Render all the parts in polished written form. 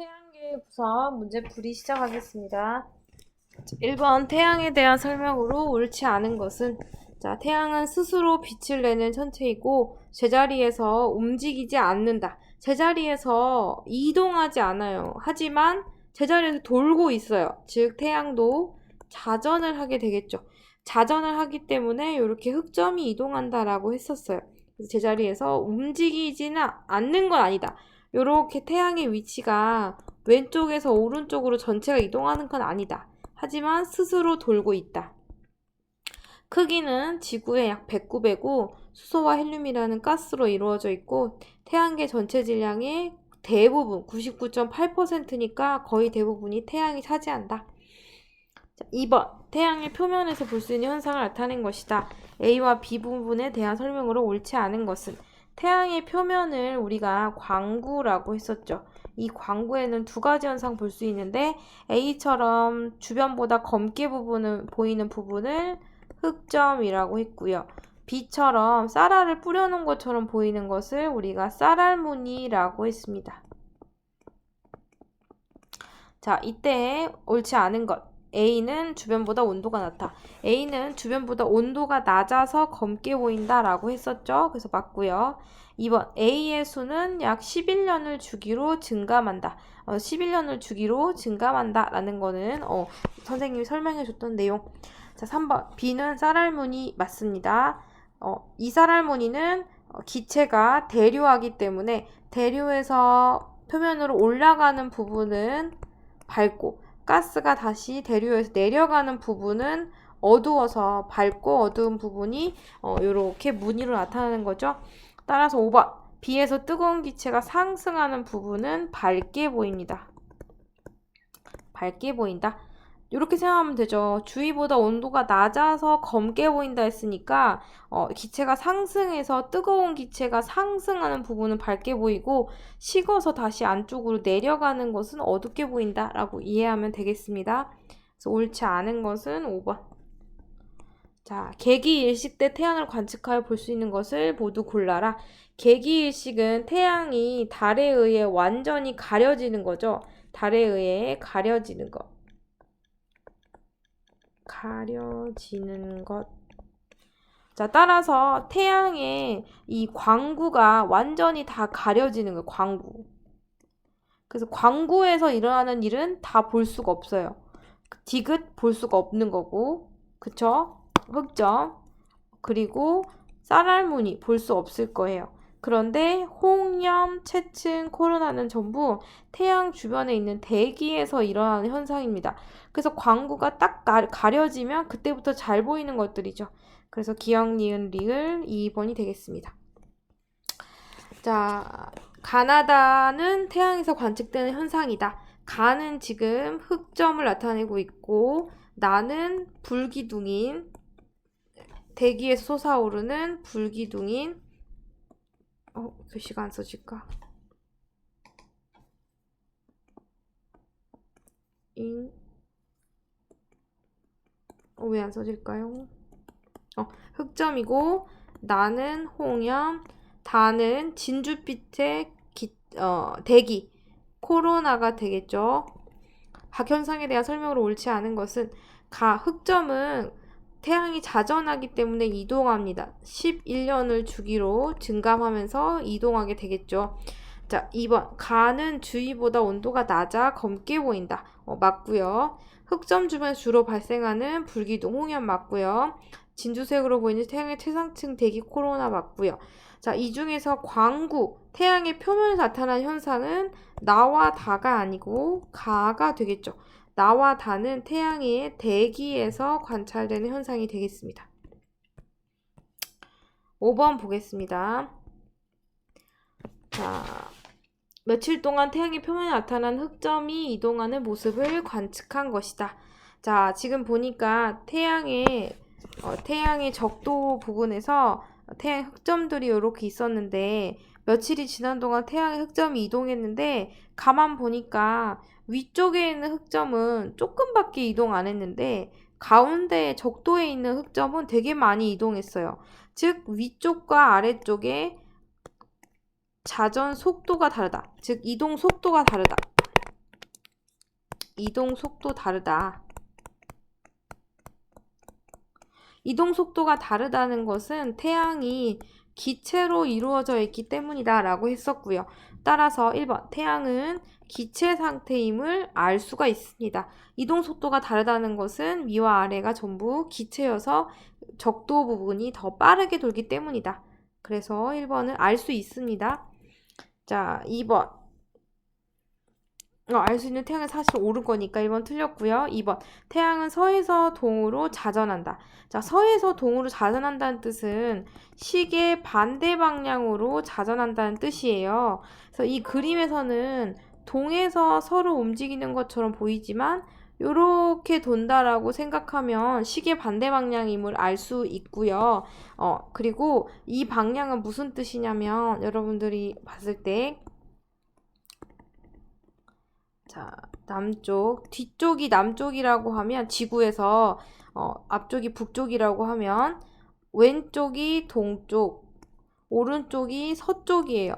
태양계 부서 문제풀이 시작하겠습니다. 1번 태양에 대한 설명으로 옳지 않은 것은 태양은 스스로 빛을 내는 천체이고 제자리에서 움직이지 않는다. 제자리에서 이동하지 않아요. 하지만 제자리에서 돌고 있어요. 즉 태양도 자전을 하게 되겠죠. 자전을 하기 때문에 이렇게 흑점이 이동한다라고 했었어요. 그래서 제자리에서 움직이지는 않는 건 아니다. 이렇게 태양의 위치가 왼쪽에서 오른쪽으로 전체가 이동하는 건 아니다. 하지만 스스로 돌고 있다. 크기는 지구의 약 109배고 수소와 헬륨이라는 가스로 이루어져 있고 태양계 전체 질량의 대부분 99.8%니까 거의 대부분이 태양이 차지한다. 2번 태양의 표면에서 볼 수 있는 현상을 나타낸 것이다. A와 B 부분에 대한 설명으로 옳지 않은 것은 태양의 표면을 우리가 광구라고 했었죠. 이 광구에는 두 가지 현상 볼 수 있는데 A처럼 주변보다 검게 보이는 부분을 흑점이라고 했고요. B처럼 쌀알을 뿌려놓은 것처럼 보이는 것을 우리가 쌀알무늬라고 했습니다. 자, 이때 옳지 않은 것. A는 주변보다 온도가 낮다. A는 주변보다 온도가 낮아서 검게 보인다라고 했었죠. 그래서 맞고요. 2번 A의 수는 약 11년을 주기로 증감한다. 11년을 주기로 증감한다 라는 거는 선생님이 설명해 줬던 내용. 자, 3번 B는 쌀알무늬 맞습니다. 이 쌀알무늬는 기체가 대류하기 때문에 대류에서 표면으로 올라가는 부분은 밝고 가스가 다시 대류에서 내려가는 부분은 어두워서 밝고 어두운 부분이 이렇게 무늬로 나타나는 거죠. 따라서 5번 B에서 뜨거운 기체가 상승하는 부분은 밝게 보입니다. 밝게 보인다. 이렇게 생각하면 되죠. 주위보다 온도가 낮아서 검게 보인다 했으니까 기체가 상승해서 뜨거운 기체가 상승하는 부분은 밝게 보이고 식어서 다시 안쪽으로 내려가는 것은 어둡게 보인다 라고 이해하면 되겠습니다. 그래서 옳지 않은 것은 5번. 자, 개기일식 때 태양을 관측하여 볼 수 있는 것을 모두 골라라. 개기일식은 태양이 달에 의해 완전히 가려지는 거죠. 달에 의해 가려지는 것. 가려지는 것. 자, 따라서 태양의 이 광구가 완전히 다 가려지는 거예요. 광구. 그래서 광구에서 일어나는 일은 다 볼 수가 없어요. 디귿 볼 수가 없는 거고, 그쵸? 흑점. 그리고 쌀알무늬 볼 수 없을 거예요. 그런데 홍염, 체층, 코로나는 전부 태양 주변에 있는 대기에서 일어나는 현상입니다. 그래서 광구가 딱 가려지면 그때부터 잘 보이는 것들이죠. 그래서 기역, 니은, 리을 2번이 되겠습니다. 자, 가나다는 태양에서 관측되는 현상이다. 가는 지금 흑점을 나타내고 있고 나는 불기둥인 대기에서 솟아오르는 불기둥인 글씨가 안 써질까? 왜 안 써질까요? 흑점이고 나는 홍염, 다는 진주빛의 대기, 코로나가 되겠죠. 각현상에 대한 설명으로 옳지 않은 것은 흑점은 태양이 자전하기 때문에 이동합니다. 11년을 주기로 증감하면서 이동하게 되겠죠. 자, 2번. 가는 주위보다 온도가 낮아 검게 보인다. 맞고요. 흑점 주변에 주로 발생하는 불기둥 홍염 맞고요. 진주색으로 보이는 태양의 최상층 대기 코로나 맞고요. 자, 이 중에서 광구, 태양의 표면에서 나타나는 현상은 나와 다가 아니고 가가 되겠죠. 나와 다는 태양의 대기에서 관찰되는 현상이 되겠습니다. 5번 보겠습니다. 자, 며칠 동안 태양의 표면에 나타난 흑점이 이동하는 모습을 관측한 것이다. 자, 지금 보니까 태양의 적도 부근에서 태양 흑점들이 이렇게 있었는데 며칠이 지난 동안 태양의 흑점이 이동했는데 가만 보니까 위쪽에 있는 흑점은 조금밖에 이동 안 했는데 가운데 적도에 있는 흑점은 되게 많이 이동했어요. 즉 위쪽과 아래쪽에 자전 속도가 다르다. 즉 이동 속도가 다르다. 이동 속도 다르다. 이동 속도가 다르다는 것은 태양이 기체로 이루어져 있기 때문이다 라고 했었고요. 따라서 1번 태양은 기체 상태임을 알 수가 있습니다. 이동 속도가 다르다는 것은 위와 아래가 전부 기체여서 적도 부분이 더 빠르게 돌기 때문이다. 그래서 1번은 알 수 있습니다. 자, 2번 알 수 있는 태양은 사실 옳은 거니까 1번 틀렸고요. 2번 태양은 서에서 동으로 자전한다. 자, 서에서 동으로 자전한다는 뜻은 시계 반대 방향으로 자전한다는 뜻이에요. 그래서 이 그림에서는 동에서 서로 움직이는 것처럼 보이지만 요렇게 돈다라고 생각하면 시계 반대 방향임을 알 수 있고요. 그리고 이 방향은 무슨 뜻이냐면 여러분들이 봤을 때 자, 남쪽, 뒤쪽이 남쪽이라고 하면 지구에서 앞쪽이 북쪽이라고 하면 왼쪽이 동쪽, 오른쪽이 서쪽이에요.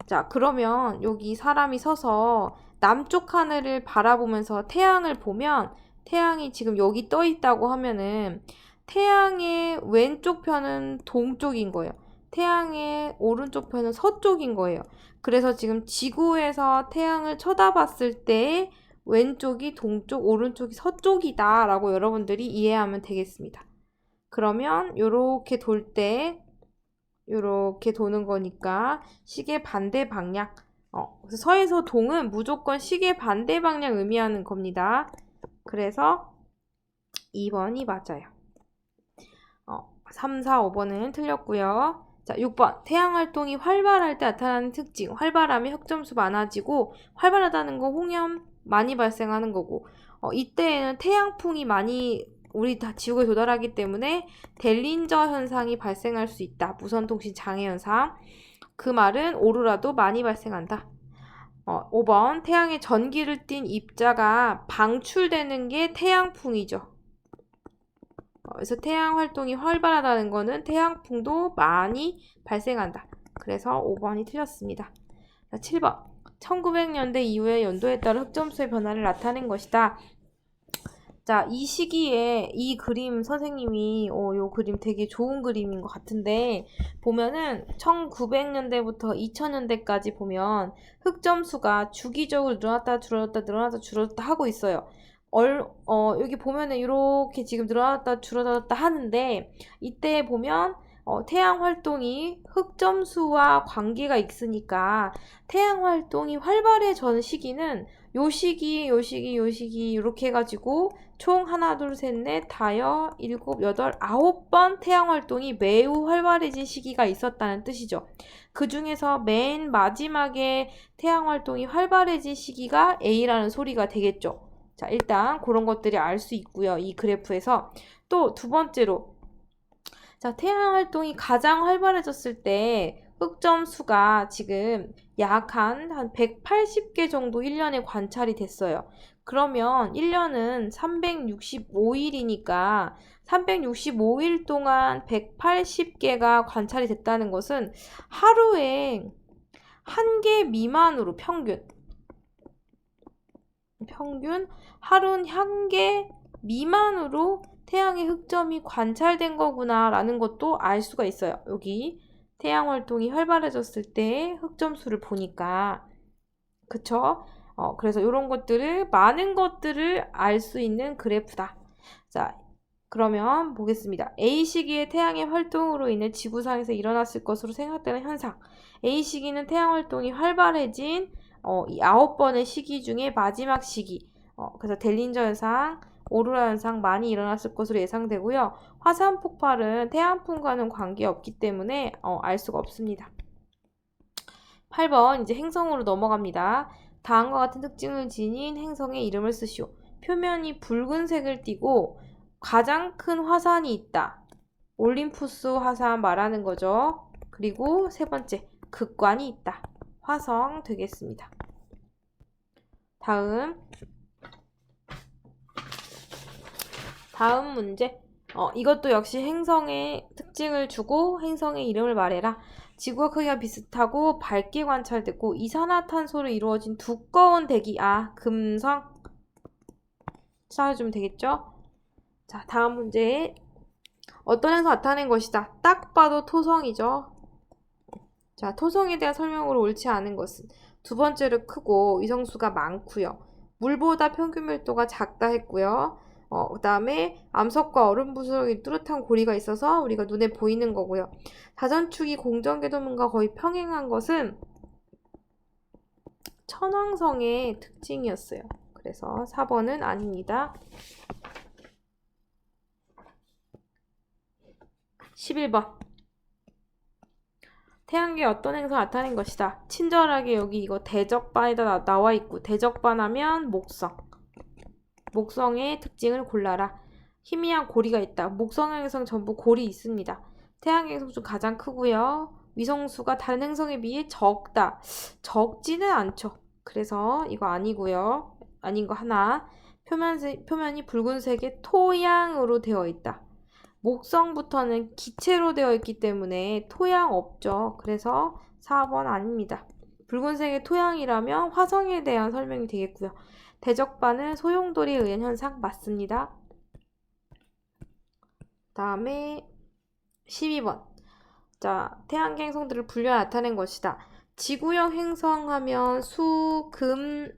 자, 그러면 여기 사람이 서서 남쪽 하늘을 바라보면서 태양을 보면 태양이 지금 여기 떠 있다고 하면은 태양의 왼쪽 편은 동쪽인 거예요. 태양의 오른쪽 편은 서쪽인 거예요. 그래서 지금 지구에서 태양을 쳐다봤을 때 왼쪽이 동쪽, 오른쪽이 서쪽이다 라고 여러분들이 이해하면 되겠습니다. 그러면 요렇게 돌 때 요렇게 도는 거니까 시계 반대 방향. 그래서 서에서 동은 무조건 시계 반대 방향 의미하는 겁니다. 그래서 2번이 맞아요. 3, 4, 5번은 틀렸고요. 자, 6번. 태양 활동이 활발할 때 나타나는 특징. 활발하면 흑점수 많아지고 활발하다는 거 홍염 많이 발생하는 거고 이때에는 태양풍이 많이 우리 다 지구에 도달하기 때문에 델린저 현상이 발생할 수 있다. 무선통신 장애 현상. 그 말은 오로라도 많이 발생한다. 5번. 태양의 전기를 띤 입자가 방출되는 게 태양풍이죠. 그래서 태양 활동이 활발하다는 거는 태양풍도 많이 발생한다. 그래서 5번이 틀렸습니다. 자, 7번. 1900년대 이후의 연도에 따라 흑점수의 변화를 나타낸 것이다. 자, 이 시기에 이 그림 선생님이 요 그림 되게 좋은 그림인 것 같은데 보면은 1900년대부터 2000년대까지 보면 흑점수가 주기적으로 늘어났다 줄어들었다 하고 있어요. 여기 보면은 이렇게 지금 늘어났다 줄어들었다 하는데 이때 보면 태양 활동이 흑점수와 관계가 있으니까 태양 활동이 활발해진 시기는 요 시기 이렇게 해가지고 총 하나 둘 셋 넷 다섯 일곱 여덟 9번 태양 활동이 매우 활발해진 시기가 있었다는 뜻이죠. 그 중에서 맨 마지막에 태양 활동이 활발해진 시기가 A라는 소리가 되겠죠. 자, 일단 그런 것들이 알 수 있고요. 이 그래프에서 또 두 번째로 자, 태양 활동이 가장 활발해졌을 때 흑점수가 지금 약 한 180개 정도 1년에 관찰이 됐어요. 그러면 1년은 365일이니까 365일 동안 180개가 관찰이 됐다는 것은 하루에 1개 미만으로 평균 하루는 1개 미만으로 태양의 흑점이 관찰된 거구나 라는 것도 알 수가 있어요. 여기 태양 활동이 활발해졌을 때 흑점수를 보니까 그쵸? 그래서 이런 것들을 많은 것들을 알 수 있는 그래프다. 자, 그러면 보겠습니다. A 시기의 태양의 활동으로 인해 지구상에서 일어났을 것으로 생각되는 현상. A 시기는 태양 활동이 활발해진 이 9번의 시기 중에 마지막 시기. 그래서 델린저 현상, 오로라 현상 많이 일어났을 것으로 예상되고요. 화산 폭발은 태양풍과는 관계없기 때문에 알 수가 없습니다. 8번 이제 행성으로 넘어갑니다. 다음과 같은 특징을 지닌 행성의 이름을 쓰시오. 표면이 붉은색을 띠고 가장 큰 화산이 있다. 올림푸스 화산 말하는 거죠. 그리고 세 번째, 극관이 있다. 화성 되겠습니다. 다음 문제. 이것도 역시 행성의 특징을 주고 행성의 이름을 말해라. 지구와 크기가 비슷하고 밝게 관찰됐고 이산화탄소로 이루어진 두꺼운 대기. 금성. 찾아주면 되겠죠? 자, 다음 문제. 어떤 행성 나타낸 것이다. 딱 봐도 토성이죠. 자, 토성에 대한 설명으로 옳지 않은 것은 두 번째로 크고 위성수가 많고요. 물보다 평균 밀도가 작다 했고요. 그 다음에 암석과 얼음 부스러기 뚜렷한 고리가 있어서 우리가 눈에 보이는 거고요. 자전축이 공전궤도문과 거의 평행한 것은 천왕성의 특징이었어요. 그래서 4번은 아닙니다. 11번. 태양계에 어떤 행성 나타낸 것이다. 친절하게 여기 이거 대적반에다 나와 있고, 대적반 하면 목성. 목성의 특징을 골라라. 희미한 고리가 있다. 목성 행성 전부 골이 있습니다. 태양계 행성 중 가장 크고요. 위성수가 다른 행성에 비해 적다. 적지는 않죠. 그래서 이거 아니고요. 아닌 거 하나. 표면이 붉은색의 토양으로 되어 있다. 목성부터는 기체로 되어 있기 때문에 토양 없죠. 그래서 4번 아닙니다. 붉은색의 토양이라면 화성에 대한 설명이 되겠고요. 대적반은 소용돌이에 의한 현상 맞습니다. 다음에 12번. 자, 태양계 행성들을 분류해 나타낸 것이다. 지구형 행성하면 수금,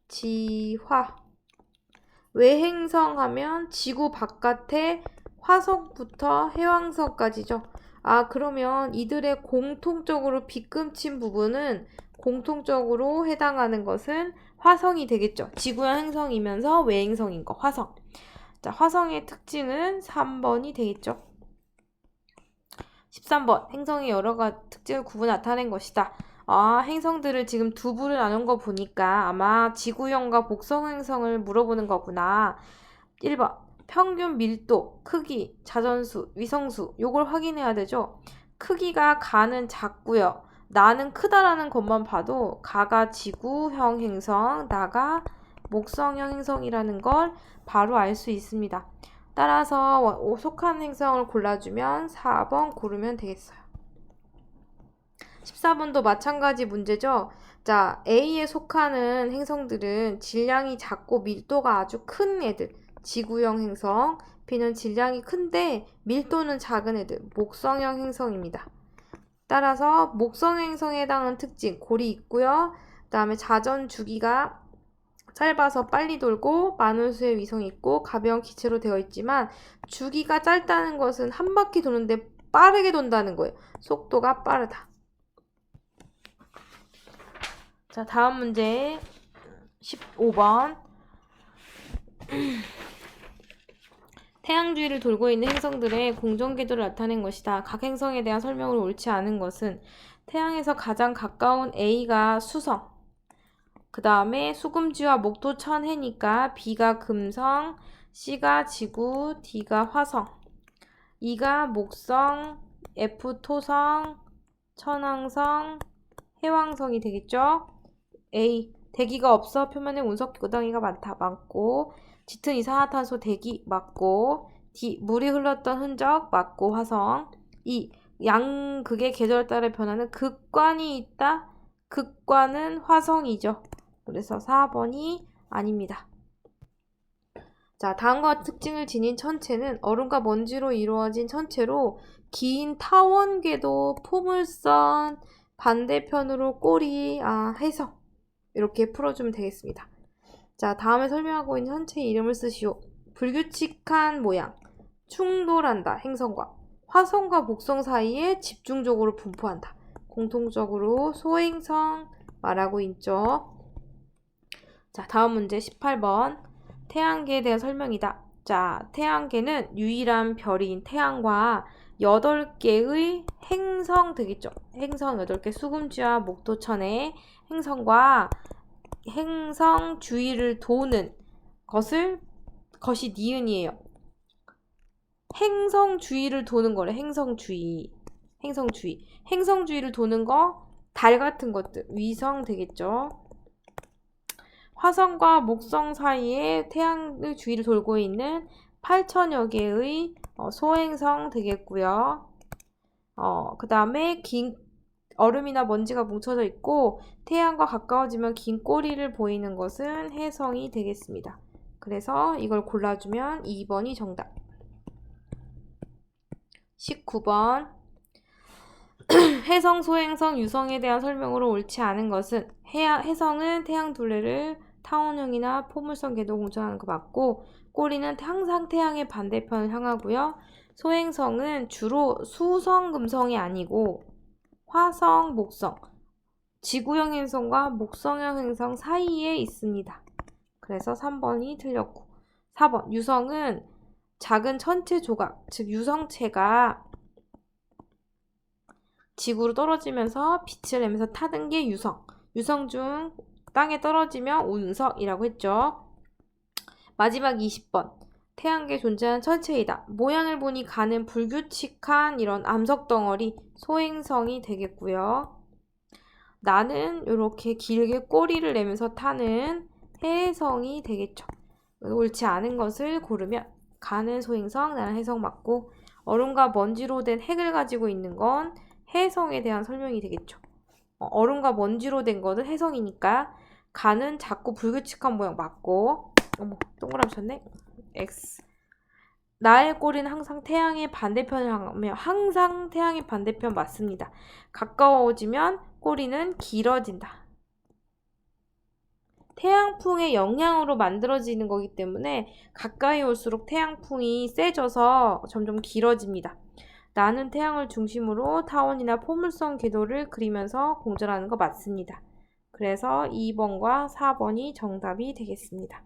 지화. 외행성 하면 지구 바깥에 화성부터 해왕성까지죠. 그러면 이들의 공통적으로 빗금친 부분은 공통적으로 해당하는 것은 화성이 되겠죠. 지구형 행성이면서 외행성인 거, 화성. 자, 화성의 특징은 3번이 되겠죠. 13번. 행성의 여러 가지 특징을 구분 나타낸 것이다. 행성들을 지금 두 부를 나눈 거 보니까 아마 지구형과 복성 행성을 물어보는 거구나. 1번. 평균 밀도, 크기, 자전수, 위성수 요걸 확인해야 되죠. 크기가 가는 작고요. 나는 크다라는 것만 봐도 가가 지구형 행성, 나가 목성형 행성이라는 걸 바로 알 수 있습니다. 따라서 속한 행성을 골라주면 4번 고르면 되겠어요. 14번도 마찬가지 문제죠. 자, A에 속하는 행성들은 질량이 작고 밀도가 아주 큰 애들, 지구형 행성. B는 질량이 큰데 밀도는 작은 애들, 목성형 행성입니다. 따라서 목성 행성에 해당하는 특징, 골이 있고요. 그 다음에 자전 주기가 짧아서 빨리 돌고 많은 수의 위성이 있고 가벼운 기체로 되어 있지만 주기가 짧다는 것은 한 바퀴 도는데 빠르게 돈다는 거예요. 속도가 빠르다. 자, 다음 문제 15번. 태양 주위를 돌고 있는 행성들의 공전궤도를 나타낸 것이다. 각 행성에 대한 설명을 옳지 않은 것은 태양에서 가장 가까운 A가 수성, 그 다음에 수금지와 목토천 해니까 B가 금성, C가 지구, D가 화성, E가 목성, F 토성, 천왕성, 해왕성이 되겠죠. A. 대기가 없어 표면에 운석 고덩이가 많고. 짙은 이산화탄소 대기 맞고. D. 물이 흘렀던 흔적 맞고 화성. E. 양극의 계절에 따라 변하는 극관이 있다. 극관은 화성이죠. 그래서 4번이 아닙니다. 자, 다음과 같은 특징을 지닌 천체는 얼음과 먼지로 이루어진 천체로 긴 타원궤도, 포물선, 반대편으로 꼬리, 해성. 이렇게 풀어주면 되겠습니다. 자, 다음에 설명하고 있는 천체의 이름을 쓰시오. 불규칙한 모양, 충돌한다, 행성과 화성과 목성 사이에 집중적으로 분포한다. 공통적으로 소행성 말하고 있죠. 자, 다음 문제 18번. 태양계에 대한 설명이다. 자, 태양계는 유일한 별인 태양과 8개의 행성 되겠죠. 행성 8개, 수금지와 목토천의 행성과 행성 주위를 도는 것이 니은이에요. 행성 주위를 도는 거래. 행성 주위. 행성 주위를 도는 거, 달 같은 것들, 위성 되겠죠. 화성과 목성 사이에 태양의 주위를 돌고 있는 8천여 개의 소행성 되겠고요. 그 다음에 얼음이나 먼지가 뭉쳐져 있고 태양과 가까워지면 긴 꼬리를 보이는 것은 혜성이 되겠습니다. 그래서 이걸 골라주면 2번이 정답. 19번 혜성, 소행성, 유성에 대한 설명으로 옳지 않은 것은 혜성은 태양 둘레를 타원형이나 포물선 궤도 공전하는 거 맞고 꼬리는 항상 태양의 반대편을 향하고요. 소행성은 주로 수성, 금성이 아니고 화성, 목성, 지구형 행성과 목성형 행성 사이에 있습니다. 그래서 3번이 틀렸고 4번 유성은 작은 천체 조각, 즉 유성체가 지구로 떨어지면서 빛을 내면서 타는 게 유성. 유성 중 땅에 떨어지면 운석이라고 했죠. 마지막 20번. 태양계에 존재하는 천체이다. 모양을 보니 가는 불규칙한 이런 암석 덩어리 소행성이 되겠고요. 나는 이렇게 길게 꼬리를 내면서 타는 혜성이 되겠죠. 옳지 않은 것을 고르면 가는 소행성, 나는 혜성 맞고 얼음과 먼지로 된 핵을 가지고 있는 건 혜성에 대한 설명이 되겠죠. 얼음과 먼지로 된 거는 혜성이니까 가는 작고 불규칙한 모양 맞고 어머 동그라미 쳤네. X. 나의 꼬리는 항상 태양의 반대편을 향하며 항상 태양의 반대편 맞습니다. 가까워지면 꼬리는 길어진다. 태양풍의 영향으로 만들어지는 거기 때문에 가까이 올수록 태양풍이 세져서 점점 길어집니다. 나는 태양을 중심으로 타원이나 포물선 궤도를 그리면서 공전하는 거 맞습니다. 그래서 2번과 4번이 정답이 되겠습니다.